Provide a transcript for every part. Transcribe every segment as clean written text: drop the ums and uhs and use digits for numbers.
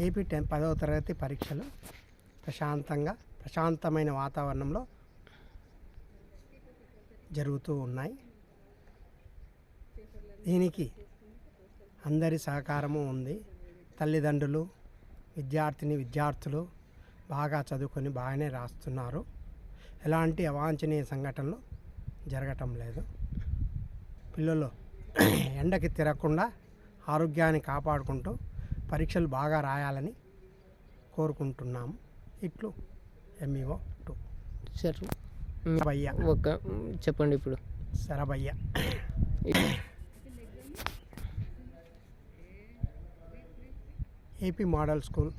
AP 10వ తరగతి పరీక్షలు ప్రశాంతమైన వాతావరణంలో జరుగుతూ ఉన్నాయి. దీనికి అందరి సహకారము ఉంది. తల్లిదండ్రులు, విద్యార్థులు బాగా చదువుకొని బాగానే రాస్తున్నారు. ఎలాంటి అవాంఛనీయ సంఘటనలు జరగటం లేదు. పిల్లలు ఎండకి తిరగకుండా ఆరోగ్యాన్ని కాపాడుకుంటూ పరీక్షలు బాగా రాయాలని కోరుకుంటున్నాము. ఇట్లు ఎంఈఓ 2 సార్ శరభయ్య. చెప్పండి ఇప్పుడు. శరభయ్య. ఏపీ మోడల్ స్కూల్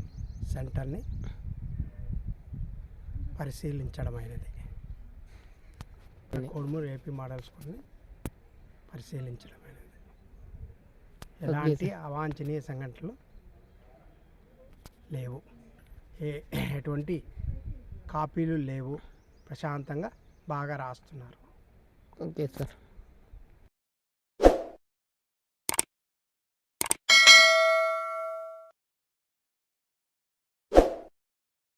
సెంటర్ని పరిశీలించడమైనది. కోడుమూరు ఏపీ మోడల్ స్కూల్ని పరిశీలించడమైనది. ఎలాంటి అవాంఛనీయ సంఘటనలు లేవు, ఎటువంటి కాపీలు లేవు. ప్రశాంతంగా బాగా రాస్తున్నారు. Okay sir.